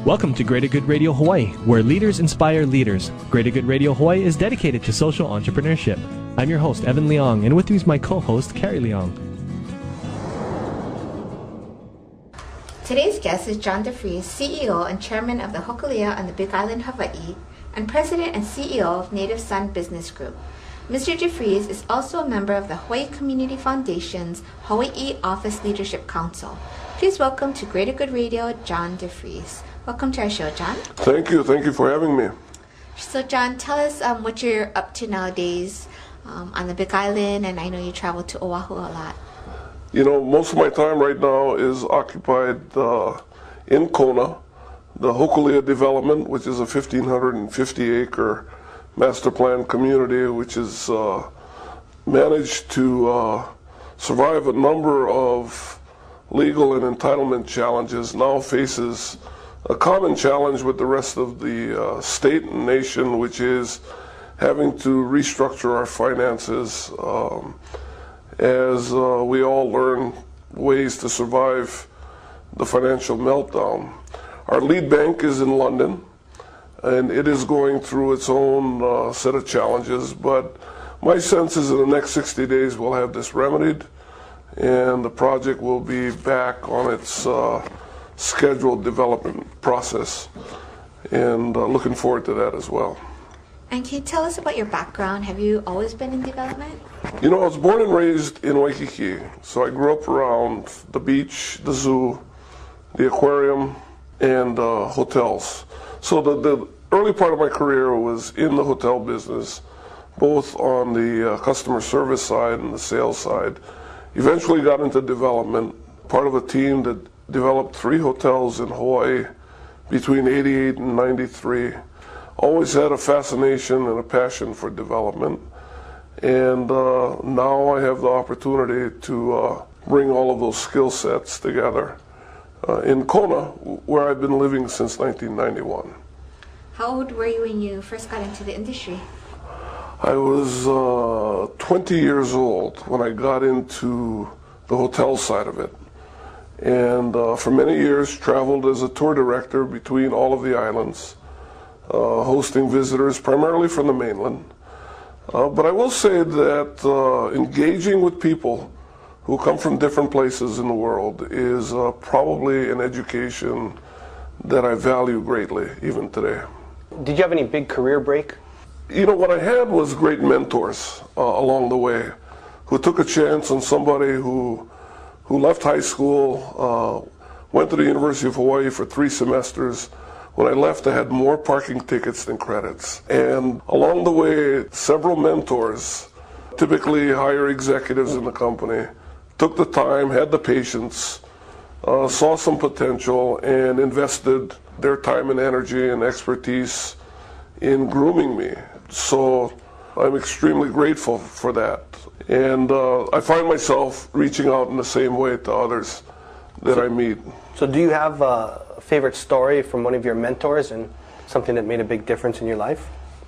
Welcome to Greater Good Radio Hawaii, where leaders inspire leaders. Greater Good Radio Hawaii is dedicated to social entrepreneurship. I'm your host, Evan Leong, and with me is my co-host, Carrie Leong. Today's guest is John DeFries, CEO and Chairman of the Hokulia on the Big Island, Hawaii, and President and CEO of Native Sun Business Group. Mr. DeFries is also a member of the Hawaii Community Foundation's Hawaii Office Leadership Council. Please welcome to Greater Good Radio, John DeFries. Welcome to our show, John. Thank you for having me. So, John, tell us what you're up to nowadays on the Big Island, and I know you travel to Oahu a lot. You know, most of my time right now is occupied in Kona, the Hokuli'a Development, which is a 1,550-acre master plan community, which is managed to survive a number of legal and entitlement challenges, now faces a common challenge with the rest of the state and nation, which is having to restructure our finances as we all learn ways to survive the financial meltdown. Our lead bank is in London, and it is going through its own set of challenges, but my sense is in the next 60 days we'll have this remedied, and the project will be back on its scheduled development process, and looking forward to that as well. And can you tell us about your background? Have you always been in development? You know, I was born and raised in Waikiki, so I grew up around the beach, the zoo, the aquarium, and hotels. So the early part of my career was in the hotel business, both on the customer service side and the sales side. Eventually got into development, part of a team that developed 3 hotels in Hawaii between 88 and 93. Always had a fascination and a passion for development. And now I have the opportunity to bring all of those skill sets together in Kona, where I've been living since 1991. How old were you when you first got into the industry? I was 20 years old when I got into the hotel side of it. And for many years traveled as a tour director between all of the islands, hosting visitors primarily from the mainland. But I will say that engaging with people who come from different places in the world is probably an education that I value greatly, even today. Did you have any big career break? You know, what I had was great mentors along the way who took a chance on somebody who left high school, went to the University of Hawaii for 3 semesters. When I left, I had more parking tickets than credits. And along the way, several mentors, typically higher executives in the company, took the time, had the patience, saw some potential, and invested their time and energy and expertise in grooming me. So I'm extremely grateful for that. And I find myself reaching out in the same way to others that I meet. So do you have a favorite story from one of your mentors and something that made a big difference in your life?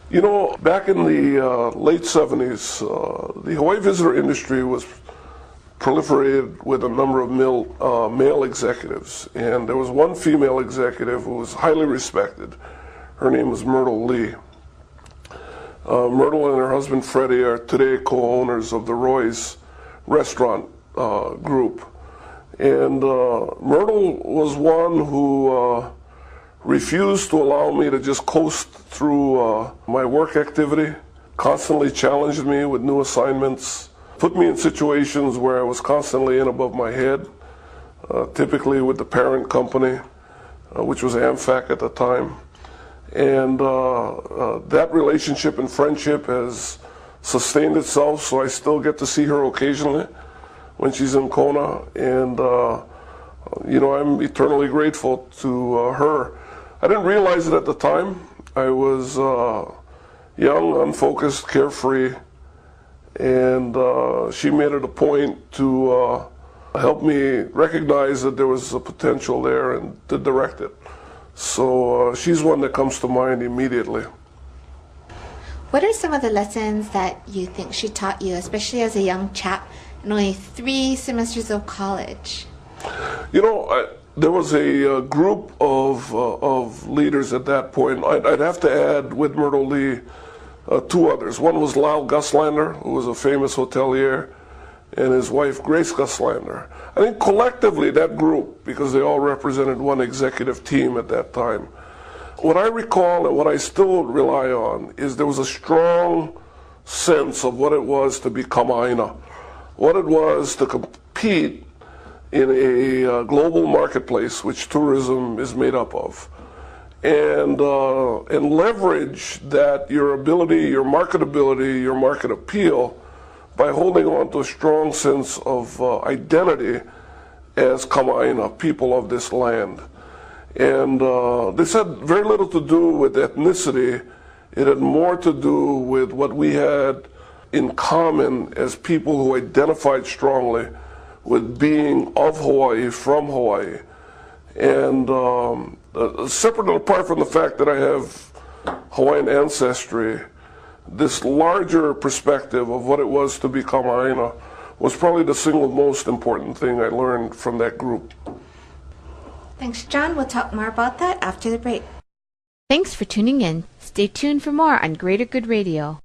You know, back in the late 70s, the Hawaii visitor industry was proliferated with a number of male executives. And there was one female executive who was highly respected. Her name was Myrtle Lee. Myrtle and her husband Freddie are today co-owners of the Roy's restaurant group. And Myrtle was one who refused to allow me to just coast through my work activity, constantly challenged me with new assignments, put me in situations where I was constantly in above my head, typically with the parent company, which was AmFac at the time. And that relationship and friendship has sustained itself, so I still get to see her occasionally when she's in Kona. And, you know, I'm eternally grateful to her. I didn't realize it at the time. I was young, unfocused, carefree, and she made it a point to help me recognize that there was a potential there and to direct it. So she's one that comes to mind immediately. What are some of the lessons that you think she taught you, especially as a young chap and only 3 semesters of college? You know, there was a group of leaders at that point. I'd have to add with Myrtle Lee two others. One was Lyle Guslander, who was a famous hotelier, and his wife Grace Guslander. I think collectively that group, because they all represented one executive team at that time, what I recall and what I still rely on is there was a strong sense of what it was to be kama'aina, what it was to compete in a global marketplace, which tourism is made up of, and leverage that your ability, your marketability, your market appeal by holding on to a strong sense of identity as kama'aina, people of this land. And this had very little to do with ethnicity. It had more to do with what we had in common as people who identified strongly with being of Hawaii, from Hawaii. And separate and apart from the fact that I have Hawaiian ancestry, this larger perspective of what it was to be kama'aina was probably the single most important thing I learned from that group. Thanks, John. We'll talk more about that after the break. Thanks for tuning in. Stay tuned for more on Greater Good Radio.